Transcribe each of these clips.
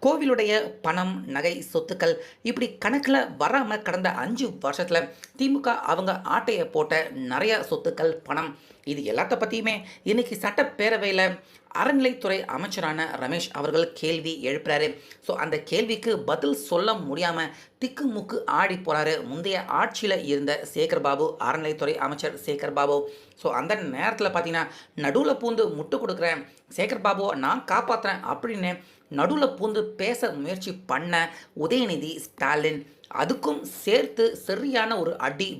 கோவிலுடைய பணம், நகை, சொத்துக்கள் இப்படி கணக்கில் வராமல் கடந்த 5 வருஷத்தில் திமுக அவங்க ஆட்டைய போட்ட நிறைய சொத்துக்கள், பணம் இது எல்லாத்த பற்றியுமே இன்னைக்கு சட்டப்பேரவையில் அறநிலைத்துறை அமைச்சரான ரமேஷ் அவர்கள் கேள்வி எழுப்புறாரு. ஸோ அந்த கேள்விக்கு பதில் சொல்ல முடியாமல் திக்குமுக்கு ஆடி போகிறாரு முந்தைய ஆட்சியில் இருந்த சேகர்பாபு, அறநிலைத்துறை அமைச்சர் சேகர்பாபு. ஸோ அந்த நேரத்தில் பார்த்தீங்கன்னா நடுவில் பூந்து முட்டு கொடுக்குறேன், சேகர்பாபுவை நான் காப்பாற்றுறேன் அப்படின்னு நடுவில் பூந்து பேச முயற்சி பண்ண உதயநிதி ஸ்டாலின் அதுக்கும் சேர்த்து சரியான ஒரு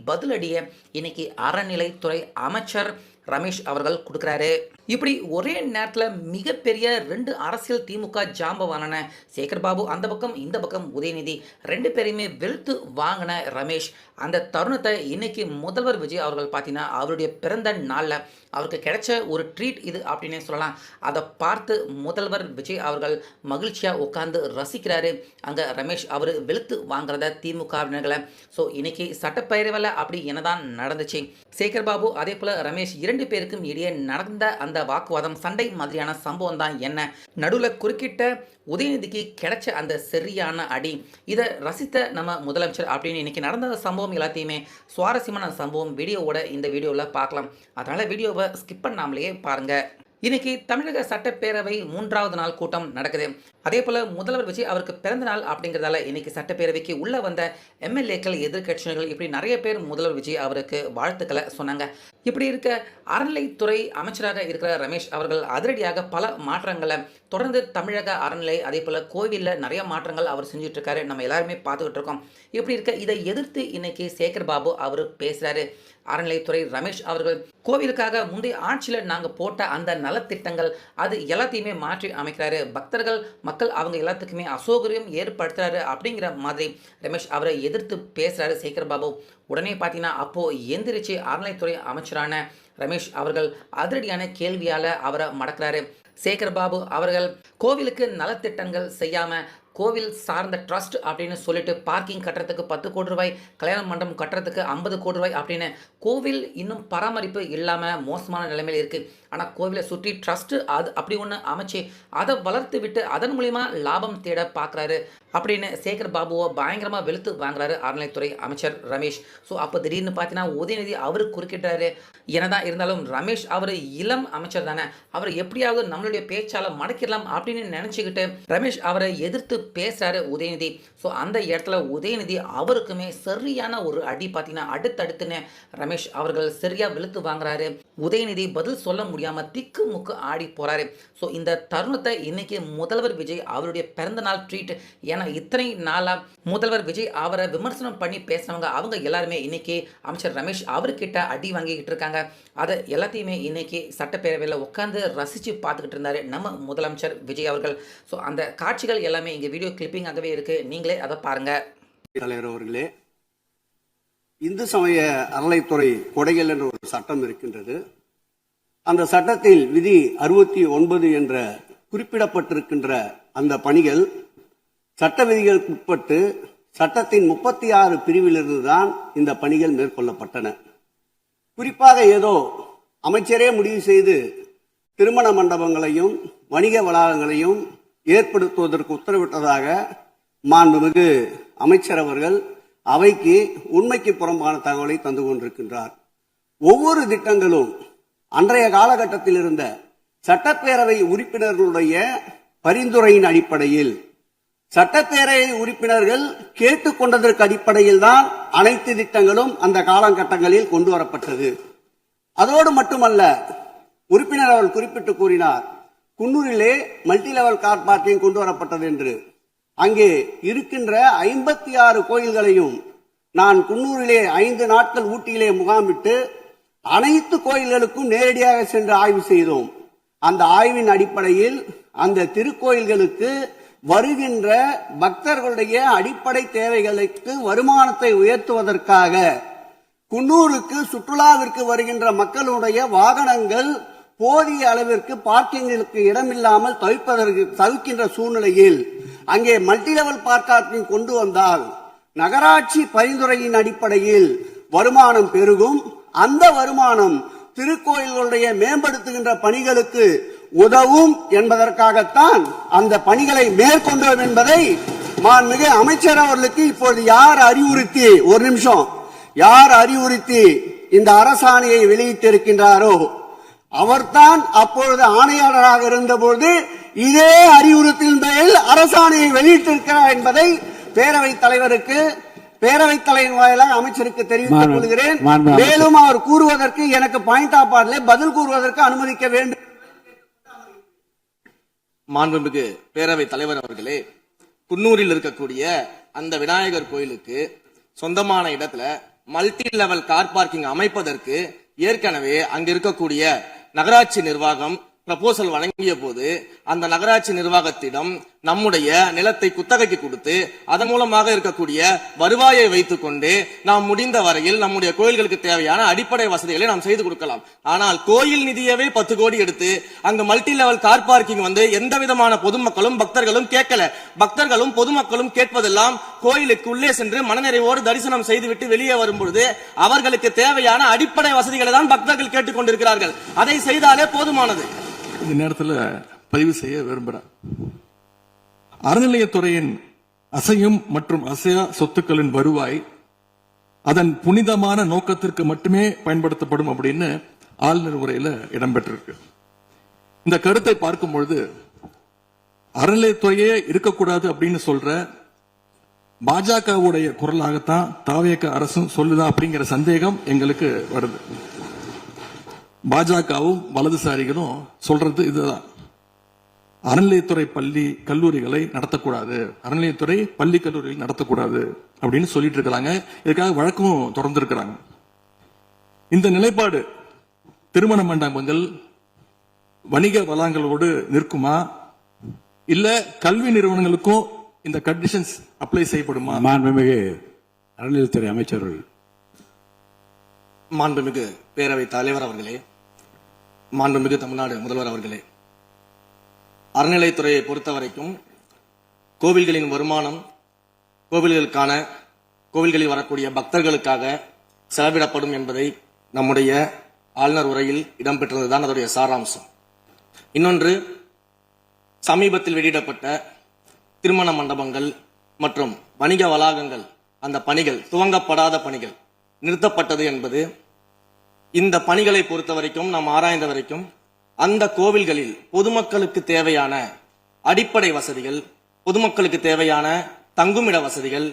பதிலடியை இன்னைக்கு அறநிலைத்துறை அமைச்சர் ரமேஷ் அவர்கள் கொடுக்குறாரு. இப்படி ஒரே நேரத்தில் மிகப்பெரிய 2 அரசியல் திமுக ஜாம்பவான சேகர்பாபு அந்த பக்கம், இந்த பக்கம் உதயநிதி, 2 பேரையுமே வெளுத்து வாங்கின ரமேஷ் அந்த தருணத்தை இன்னைக்கு முதல்வர் விஜய் அவர்கள் பார்த்தீங்கன்னா அவருடைய பிறந்த நாளில் அவருக்கு கிடைச்ச ஒரு ட்ரீட் இது அப்படின்னே சொல்லலாம். அதை பார்த்து முதல்வர் விஜய் அவர்கள் மகிழ்ச்சியாக உட்கார்ந்து ரசிக்கிறாரு. அங்கே ரமேஷ் அவர் வெளுத்து வாங்குறத திமுகவினர்களை. ஸோ இன்னைக்கு சட்டப்பேரவையில் அப்படி என்னதான் நடந்துச்சு, சேகர்பாபு அதே போல் ரமேஷ் 2 பேருக்கும் இடையே நடந்த அந்த வாக்குவாதம், சண்டை மாதிரியான சம்பவம் தான் என்ன, நடுவில் குறுக்கிட்ட உதயநிதிக்கு கிடைச்ச அந்த சரியான அடி, இதை ரசித்த நம்ம முதலமைச்சர் அப்படின்னு இன்னைக்கு நடந்த சம்பவம் எல்லாத்தையுமே சுவாரஸ்யமான சம்பவம் வீடியோவோட இந்த வீடியோவில் பார்க்கலாம். அதனால் வீடியோவை ஸ்கிப் பண்ணாமலேயே பாருங்கள். இன்னைக்கு தமிழக சட்டப்பேரவை 3வது நாள் கூட்டம் நடக்குது. அதே போல் முதல்வர் விஜய் அவருக்கு பிறந்த நாள் அப்படிங்கிறதால இன்னைக்கு சட்டப்பேரவைக்கு உள்ளே வந்த எம்எல்ஏக்கள், எதிர்கட்சியினர்கள் இப்படி நிறைய பேர் முதல்வர் விஜய் அவருக்கு வாழ்த்துக்களை சொன்னாங்க. இப்படி இருக்க அறநிலைத்துறை அமைச்சராக இருக்கிற ரமேஷ் அவர்கள் அதிரடியாக பல மாற்றங்களை தொடர்ந்து தமிழக அறநிலை, அதே போல் கோவிலில் நிறைய மாற்றங்கள் அவர் செஞ்சுட்டு இருக்காரு, நம்ம எல்லாருமே பார்த்துக்கிட்டு இருக்கோம். இப்படி இருக்க இதை எதிர்த்து இன்னைக்கு சேகர்பாபு அவர் பேசுகிறாரு. அறநிலைத்துறை ரமேஷ் அவர்கள் கோவிலுக்காக முந்தைய ஆட்சியில் நாங்கள் போட்ட அந்த நலத்திட்டங்கள் அது எல்லாத்தையுமே மாற்றி அமைக்கிறாரு, பக்தர்கள் மக்கள் அவங்க எல்லாத்துக்குமே அசௌகரியம் ஏற்படுத்துறாரு அப்படிங்கிற மாதிரி ரமேஷ் அவரை எதிர்த்து பேசுகிறாரு சேகர்பாபு. உடனே பார்த்தீங்கன்னா அப்போது எந்திரிச்சு அறநிலைத்துறை அமைச்சரான ரமேஷ் அவர்கள் அதிரடியான கேள்வியால் அவரை மடக்கிறாரு. சேகர்பாபு அவர்கள் கோவிலுக்கு நலத்திட்டங்கள் செய்யாமல் கோவில் சார்ந்த ட்ரஸ்ட் அப்படின்னு சொல்லிட்டு பார்க்கிங் கட்டுறதுக்கு 10 கோடி ரூபாய், கல்யாண மண்டபம் கட்டுறதுக்கு 50 கோடி ரூபாய் அப்படின்னு கோவில் இன்னும் பராமரிப்பு இல்லாமல் மோசமான நிலைமையில் இருக்குது. ஆனால் கோவிலை சுற்றி ட்ரஸ்ட்டு அது அப்படி ஒன்று அமைச்சு அதை வளர்த்து விட்டு அதன் மூலிமா லாபம் தேட பார்க்குறாரு அப்படின்னு சேகர்பாபுவை பயங்கரமாக வெளுத்து வாங்குறாரு அறநிலைத்துறை அமைச்சர் ரமேஷ். ஸோ அப்போ திடீர்னு பார்த்தீங்கன்னா உதயநிதி அவர் குறுக்கிட்டாரு. என்னதான் இருந்தாலும் ரமேஷ் அவர் இளம் அமைச்சர் தானே, அவர் எப்படியாவது நம்மளுடைய பேச்சால் மடக்கிடலாம் அப்படின்னு நினச்சிக்கிட்டு ரமேஷ் அவரை எதிர்த்து பேசுறாரு உதயநிதி. ஸோ அந்த இடத்துல உதயநிதி அவருக்குமே சரியான ஒரு அடி பார்த்தீங்கன்னா அடுத்தடுத்துன்னு ரமேஷ் அவர்கள் சரியாக வெளுத்து வாங்குறாரு. உதயநிதி பதில் சொல்ல முடியாமல் திக்கு முக்கு ஆடி போறாரு. ஸோ இந்த தருணத்தை இன்னைக்கு முதல்வர் விஜய் அவருடைய பிறந்த நாள் ட்ரீட், ஏன்னா இத்தனை நாளாக முதல்வர் விஜய் அவரை விமர்சனம் பண்ணி பேசினவங்க அவங்க எல்லாருமே இன்னைக்கு அமைச்சர் ரமேஷ் அவர்கிட்ட அடி வாங்கிக்கிட்டு இருக்காங்க. அதை எல்லாத்தையுமே இன்னைக்கு சட்டப்பேரவையில் உட்காந்து ரசித்து பார்த்துக்கிட்டு இருந்தாரு நம்ம முதலமைச்சர் விஜய் அவர்கள். ஸோ அந்த காட்சிகள் எல்லாமே இங்கே வீடியோ கிளிப்பிங்காகவே இருக்கு, நீங்களே அதை பாருங்க. தலைவர் அவர்களே, இந்து சமய அறநிலைத்துறை கொடைகள் என்ற ஒரு சட்டம் இருக்கின்றது. அந்த சட்டத்தில் விதி 69 என்ற குறிப்பிடப்பட்டிருக்கின்ற அந்த பணிகள் சட்ட விதிகளுக்கு உட்பட்டு சட்டத்தின் 36 பிரிவிலிருந்து தான் இந்த பணிகள் மேற்கொள்ளப்பட்டன. குறிப்பாக ஏதோ அமைச்சரே முடிவு செய்து திருமண மண்டபங்களையும் வணிக வளாகங்களையும் ஏற்படுத்துவதற்கு உத்தரவிட்டதாக மாண்புமிகு அமைச்சர் அவர்கள் அவைக்கு உண்மைக்கு புறம்பான தகவலை தந்து கொண்டிருக்கின்றார். ஒவ்வொரு திட்டங்களும் அன்றைய காலகட்டத்தில் இருந்த சட்டப்பேரவை உறுப்பினர்களுடைய பரிந்துரையின் அடிப்படையில், சட்டப்பேரவை உறுப்பினர்கள் கேட்டுக்கொண்டதற்கு அடிப்படையில் தான் அனைத்து திட்டங்களும் அந்த காலகட்டங்களில் கொண்டு வரப்பட்டது. அதோடு மட்டுமல்ல, உறுப்பினர் அவர்கள் குறிப்பிட்டு கூறினார், குன்னூரிலே மல்டி லெவல் கார் பார்க்கிங் கொண்டு வரப்பட்டது என்று. அங்கே இருக்கின்ற 56 கோயில்களையும் நான் குன்னூரிலே 5 நாட்கள் ஊட்டியிலே முகாமிட்டு அனைத்து கோயில்களுக்கும் நேரடியாக சென்று ஆய்வு செய்தோம். அந்த ஆய்வின் அடிப்படையில் அந்த திருக்கோயில்களுக்கு வருகின்ற பக்தர்களுடைய அடிப்படை தேவைகளுக்கு வருமானத்தை உயர்த்துவதற்காக குன்னூருக்கு சுற்றுலாவிற்கு வருகின்ற மக்களுடைய வாகனங்கள் போதிய அளவிற்கு பார்க்கிங்களுக்கு இடமில்லாமல் தவிர்க்கின்ற சூழ்நிலையில் அங்கே மல்டி லெவல் பார்க்கிங் கொண்டு வந்தால் நகராட்சி பரிந்துரையின் அடிப்படையில் வருமானம் பெருகும். அந்த வருமானம் திருக்கோயில்களுடைய மேம்படுத்துகின்ற பணிகளுக்கு உதவும் என்பதற்காகத்தான் அந்த பணிகளை மேற்கொண்டோம் என்பதை மாண்புமிகு அமைச்சர் அவர்களுக்கு இப்பொழுது யார் அறிவுறுத்தி, ஒரு நிமிஷம், யார் அறிவுறுத்தி இந்த அரசாணையை வெளியிட்டிருக்கின்றாரோ அவர்தான் அப்பொழுது ஆணையாளராக இருந்தபோது இதே அறிவுறுத்தலின் பேரில் அரசாணையை வெளியிட்டிருக்கிறார் என்பதை பேரவைத் தலைவருக்கு, பேரவைத் தலைவர் வாயிலாக அமைச்சருக்கு தெரிவித்துக் கொள்கிறேன். மேலும் அவர் கூறுவதற்கு எனக்கு பாயிண்ட் ஆஃப் ஆர்டரில் பதில் கூறுவதற்கு அனுமதிக்க வேண்டும். மாண்புமிகு பேரவைத் தலைவர் அவர்களே, குன்னூரில் இருக்கக்கூடிய அந்த விநாயகர் கோயிலுக்கு சொந்தமான இடத்துல மல்டி லெவல் கார் பார்க்கிங் அமைப்பதற்கு ஏற்கனவே அங்க இருக்கக்கூடிய நகராட்சி நிர்வாகம் ப்ரப்போசல் வழங்கிய போது அந்த நகராட்சி நிர்வாகத்திடம் நம்முடைய நிலத்தை குத்தகைக்கு கொடுத்து அதன் மூலமாக இருக்கக்கூடிய வருவாயை வைத்துக் கொண்டு நாம் முடிந்த வரையில் நம்முடைய கோயில்களுக்கு தேவையான அடிப்படை வசதிகளை நாம் செய்து கொடுக்கலாம். ஆனால் கோயில் நிதியவே 10 கோடி எடுத்து அங்க மல்டி லெவல் கார் பார்க்கிங் வந்து எந்த விதமான பொதுமக்களும் பக்தர்களும் கேட்கல. பக்தர்களும் பொதுமக்களும் கேட்பதெல்லாம் கோயிலுக்கு உள்ளே சென்று மனநிறைவோடு தரிசனம் செய்துவிட்டு வெளியே வரும்பொழுது அவர்களுக்கு தேவையான அடிப்படை வசதிகளை தான் பக்தர்கள் கேட்டுக் கொண்டிருக்கிறார்கள். அதை செய்தாலே போதுமானது. இந்த நேரத்தில் பதிவு செய்ய விரும்புகிறேன். அறநிலையத்துறையின் அசையும் மற்றும் அசையா சொத்துக்களின் வருவாய் அதன் புனிதமான நோக்கத்திற்கு மட்டுமே பயன்படுத்தப்படும் அப்படின்னு ஆளுநர் உரையில இடம்பெற்றிருக்கு. இந்த கருத்தை பார்க்கும் பொழுது அறநிலையத்துறையே இருக்கக்கூடாது அப்படின்னு சொல்ற பாஜகவுடைய குரலாகத்தான் தாவேக அரசும் சொல்லுதா அப்படிங்கிற சந்தேகம் எங்களுக்கு வருது. பாஜகவும் வலதுசாரிகளும் சொல்றது இதுதான், அறநிலையத்துறை பள்ளி கல்லூரிகளை நடத்தக்கூடாது, அறநிலையத்துறை பள்ளி கல்லூரிகள் நடத்தக்கூடாது அப்படின்னு சொல்லிட்டு இருக்கிறாங்க. இதுக்காக வழக்கும் தொடர்ந்து இருக்கிறாங்க. இந்த நிலைப்பாடு திருமண மண்டபங்கள் வணிக வளங்களோடு நிற்குமா, இல்ல கல்வி நிறுவனங்களுக்கும் இந்த கண்டிஷன்ஸ் அப்ளை செய்யப்படுமா? மாண்புமிகு அறநிலையத்துறை அமைச்சர்கள். மாண்புமிகு பேரவைத் தலைவர் அவர்களே, மாண்புமிகு தமிழ்நாடு முதல்வர் அவர்களே, அறநிலையத்துறையை பொறுத்தவரைக்கும் கோவில்களின் வருமானம் கோவில்களுக்கான, கோவில்களில் வரக்கூடிய பக்தர்களுக்காக செலவிடப்படும் என்பதை நம்முடைய ஆளுநர் உரையில் இடம்பெற்றதுதான் அதனுடைய சாராம்சம். இன்னொன்று, சமீபத்தில் வெளியிடப்பட்ட திருமண மண்டபங்கள் மற்றும் வணிக வளாகங்கள் அந்த பணிகள் துவங்கப்படாத பணிகள் நிறுத்தப்பட்டது என்பது, இந்த பணிகளை பொறுத்த வரைக்கும் நாம் ஆராய்ந்த வரைக்கும் அந்த கோவில்களில் பொதுமக்களுக்கு தேவையான அடிப்படை வசதிகள், பொதுமக்களுக்கு தேவையான தங்குமிட வசதிகள்,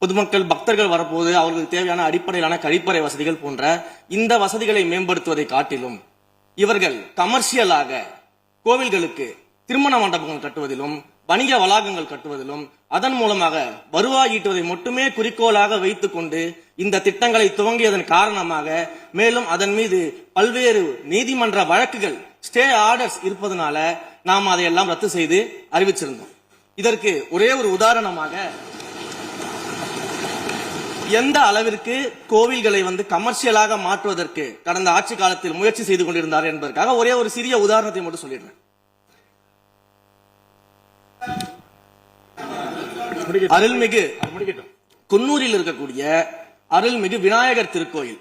பொதுமக்கள் பக்தர்கள் வரப்போது அவர்களுக்கு தேவையான அடிப்படையிலான கழிப்பறை வசதிகள் போன்ற இந்த வசதிகளை மேம்படுத்துவதை காட்டிலும் இவர்கள் கமர்ஷியலாக கோவில்களுக்கு திருமண மண்டபங்கள் கட்டுவதிலும் வணிக வளாகங்கள் கட்டுவதிலும் அதன் மூலமாக வருவாய் ஈட்டுவதை மட்டுமே குறிக்கோளாக வைத்துக் கொண்டு இந்த திட்டங்களை துவங்கியதன் காரணமாக மேலும் அதன் மீது பல்வேறு நீதிமன்ற வழக்குகள், ஸ்டே ஆர்டர்ஸ் இருப்பதனால நாம் அதையெல்லாம் ரத்து செய்து அறிவிச்சிருந்தோம். இதற்கு ஒரே ஒரு உதாரணமாக எந்த அளவிற்கு கோவில்களை கமர்ஷியலாக மாற்றுவதற்கு கடந்த ஆட்சி காலத்தில் முயற்சி செய்து கொண்டிருந்தார் என்பதற்காக ஒரே ஒரு சிறிய உதாரணத்தை மட்டும் சொல்லிடுறேன். அருள்மிகு குன்னூரில் இருக்கக்கூடிய அருள்மிகு விநாயகர் திருக்கோயில்,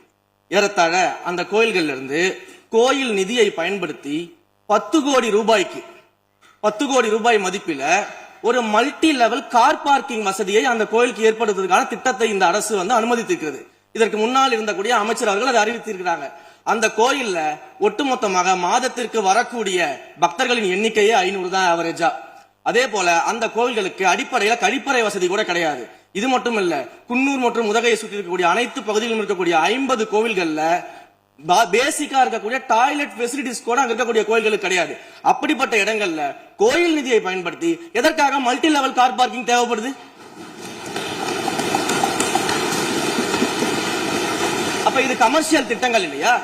ஏறத்தாழ அந்த கோயில்கள் இருந்து கோயில் நிதியை பயன்படுத்தி 10 கோடி ரூபாய்க்கு 10 கோடி ரூபாய் மதிப்பில ஒரு மல்டி லெவல் கார் பார்க்கிங் வசதியை அந்த கோயிலுக்கு ஏற்படுத்துவதற்கான திட்டத்தை இந்த அரசு அனுமதித்திருக்கிறது. இதற்கு முன்னால் இருந்தக்கூடிய அமைச்சர் அவர்கள் அதை அறிவித்திருக்கிறாங்க. அந்த கோயில்ல ஒட்டுமொத்தமாக மாதத்திற்கு வரக்கூடிய பக்தர்களின் எண்ணிக்கையே 500 தான் ஆவரேஜா. அதே போல அந்த கோவில்களுக்கு அடிப்படையில கழிப்பறை வசதி கூட கிடையாது. இது மட்டும் இல்ல, குன்னூர் மற்றும் உதகையை சுற்றி இருக்கக்கூடிய அனைத்து பகுதிகளிலும் இருக்கக்கூடிய 50 கோவில்கள்ல பேசிக்கா இருக்கக்கூடிய டாய்லெட் ஃபெசிலிட்டிஸ் கூட அங்க இருக்கக்கூடிய கோயில்களுக்கு கிடையாது. அப்படிப்பட்ட இடங்கள்ல கோயில் நிதியை பயன்படுத்தி எதற்காக மல்டி லெவல் கார் பார்க்கிங் தேவைப்படுது? அப்ப இது கமர்ஷியல் திட்டங்கள் இல்லையா?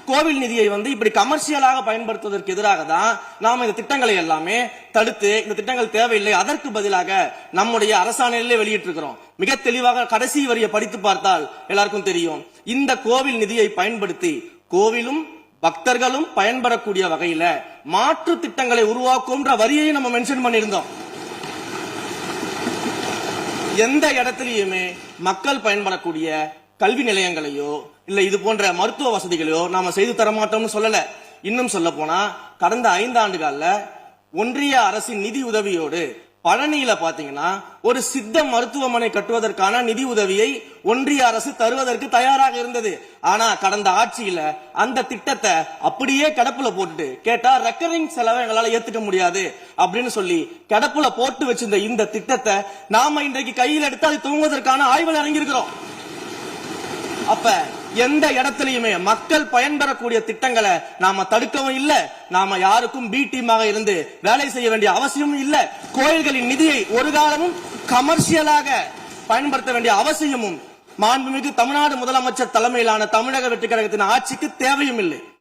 கோவில் நிதியை இப்படி கமர்ஷியலாக பயன்படுத்துவதற்கு எதிராக தான் நாம இந்த திட்டங்களை எல்லாமே தடுத்து, இந்த திட்டங்கள் தேவையில்லை, அதற்கு பதிலாக நம்முடைய அரசாணையிலே வெளியிட்டிருக்கிறோம். மிக தெளிவாக கடைசி வரியை படித்து பார்த்தால் எல்லாருக்கும் தெரியும். இந்த கோவில் நிதியை பயன்படுத்தி கோவிலும் பக்தர்களும் பயன்படக்கூடிய வகையில மாற்று திட்டங்களை உருவாக்கும்ன்ற வரியை நம்ம மென்ஷன் பண்ணியிருந்தோம். எந்த இடத்திலையுமே மக்கள் பயன்படக்கூடிய கல்வி நிலையங்களையோ இல்ல இது போன்ற மருத்துவ வசதிகளையோ நாம செய்து தர மாட்டோம்னு சொல்லல. இன்னும் சொல்ல போனா கடந்த 5 ஆண்டுகள்ல ஒன்றிய அரசின் நிதி உதவியோடு பழனியில பாத்தீங்கன்னா ஒரு சித்த மருத்துவமனை கட்டுவதற்கான நிதி உதவியை ஒன்றிய அரசு தருவதற்கு தயாராக இருந்தது. ஆனா கடந்த ஆட்சியில அந்த திட்டத்தை அப்படியே கிடப்புல போட்டுட்டு கேட்டா ரெக்கரிங் செலவை எங்களால ஏத்துக்க முடியாது அப்படின்னு சொல்லி கிடப்புல போட்டு வச்சிருந்த இந்த திட்டத்தை நாம இன்றைக்கு கையில் எடுத்து அதை துவங்குவதற்கான ஆய்வில் இறங்கியிருக்கிறோம். அப்ப எந்த இடத்திலையுமே மக்கள் பயன்பெறக்கூடிய திட்டங்களை நாம தடுக்கவும் இல்ல, நாம யாருக்கும் பி டீமாக இருந்து வேலை செய்ய வேண்டிய அவசியமும் இல்ல. கோயில்களின் நிதியை ஒரு காலமும் கமர்ஷியலாக பயன்படுத்த வேண்டிய அவசியமும் மாண்புமிகு தமிழ்நாடு முதலமைச்சர் தலைமையிலான தமிழக வெற்றி கழகத்தின் ஆட்சிக்கு தேவையும் இல்லை.